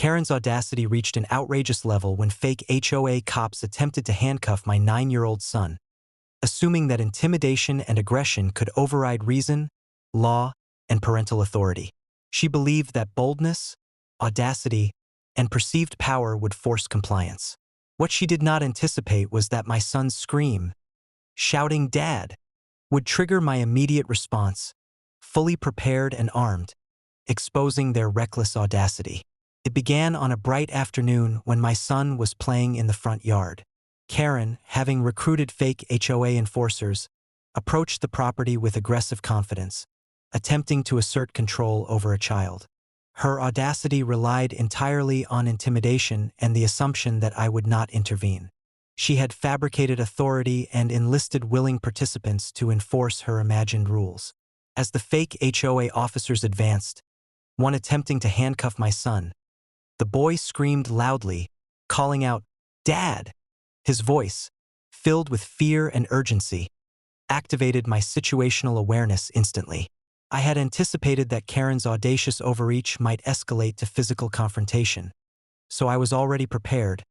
Karen's audacity reached an outrageous level when fake HOA cops attempted to handcuff my 9-year-old son, assuming that intimidation and aggression could override reason, law, and parental authority. She believed that boldness, audacity, and perceived power would force compliance. What she did not anticipate was that my son's scream, shouting "Dad," would trigger my immediate response, fully prepared and armed, exposing their reckless audacity. It began on a bright afternoon when my son was playing in the front yard. Karen, having recruited fake HOA enforcers, approached the property with aggressive confidence, attempting to assert control over a child. Her audacity relied entirely on intimidation and the assumption that I would not intervene. She had fabricated authority and enlisted willing participants to enforce her imagined rules. As the fake HOA officers advanced, one attempting to handcuff my son, the boy screamed loudly, calling out, "Dad!" His voice, filled with fear and urgency, activated my situational awareness instantly. I had anticipated that Karen's audacious overreach might escalate to physical confrontation, so I was already prepared,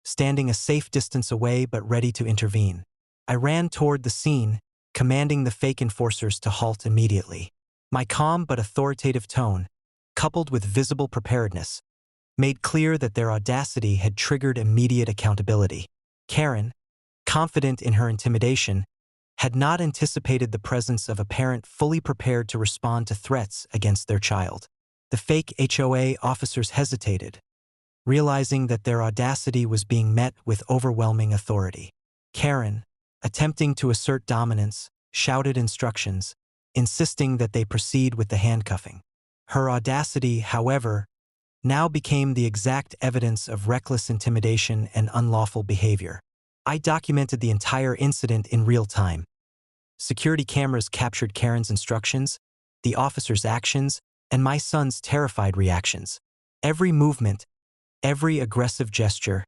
standing a safe distance away but ready to intervene. I ran toward the scene, commanding the fake enforcers to halt immediately. My calm but authoritative tone, coupled with visible preparedness, made clear that their audacity had triggered immediate accountability. Karen, confident in her intimidation, had not anticipated the presence of a parent fully prepared to respond to threats against their child. The fake HOA officers hesitated, realizing that their audacity was being met with overwhelming authority. Karen, attempting to assert dominance, shouted instructions, insisting that they proceed with the handcuffing. Her audacity, however, now became the exact evidence of reckless intimidation and unlawful behavior. I documented the entire incident in real time. Security cameras captured Karen's instructions, the officer's actions, and my son's terrified reactions. Every movement, every aggressive gesture,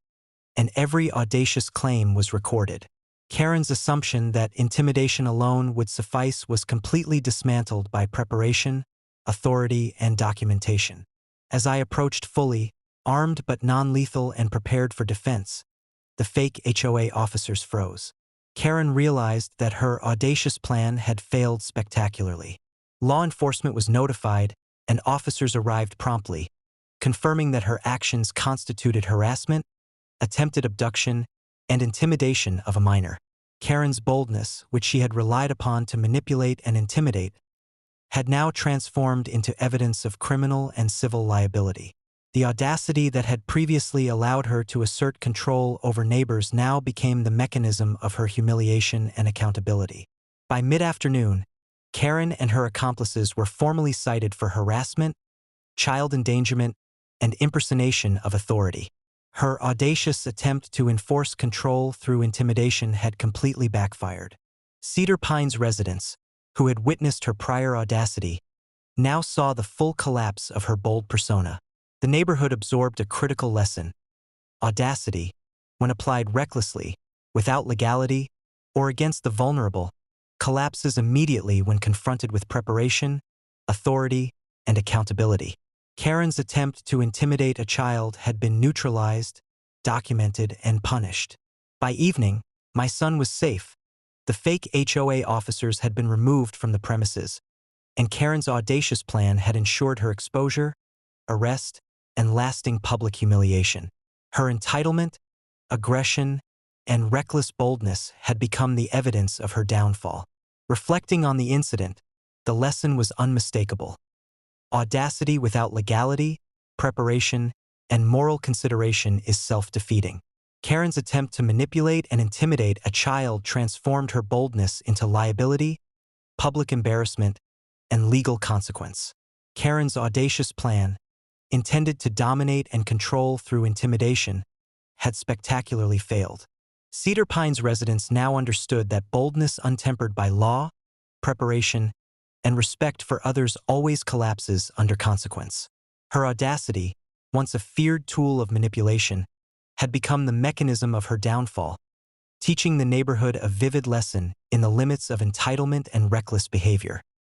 and every audacious claim was recorded. Karen's assumption that intimidation alone would suffice was completely dismantled by preparation, authority, and documentation. As I approached fully, armed but non-lethal and prepared for defense, the fake HOA officers froze. Karen realized that her audacious plan had failed spectacularly. Law enforcement was notified, and officers arrived promptly, confirming that her actions constituted harassment, attempted abduction, and intimidation of a minor. Karen's boldness, which she had relied upon to manipulate and intimidate, had now transformed into evidence of criminal and civil liability. The audacity that had previously allowed her to assert control over neighbors now became the mechanism of her humiliation and accountability. By mid-afternoon, Karen and her accomplices were formally cited for harassment, child endangerment, and impersonation of authority. Her audacious attempt to enforce control through intimidation had completely backfired. Cedar Pines residents, who had witnessed her prior audacity, now saw the full collapse of her bold persona. The neighborhood absorbed a critical lesson. Audacity, when applied recklessly, without legality, or against the vulnerable, collapses immediately when confronted with preparation, authority, and accountability. Karen's attempt to intimidate a child had been neutralized, documented, and punished. By evening, my son was safe. The fake HOA officers had been removed from the premises, and Karen's audacious plan had ensured her exposure, arrest, and lasting public humiliation. Her entitlement, aggression, and reckless boldness had become the evidence of her downfall. Reflecting on the incident, the lesson was unmistakable. Audacity without legality, preparation, and moral consideration is self-defeating. Karen's attempt to manipulate and intimidate a child transformed her boldness into liability, public embarrassment, and legal consequence. Karen's audacious plan, intended to dominate and control through intimidation, had spectacularly failed. Cedar Pines residents now understood that boldness untempered by law, preparation, and respect for others always collapses under consequence. Her audacity, once a feared tool of manipulation, had become the mechanism of her downfall, teaching the neighborhood a vivid lesson in the limits of entitlement and reckless behavior.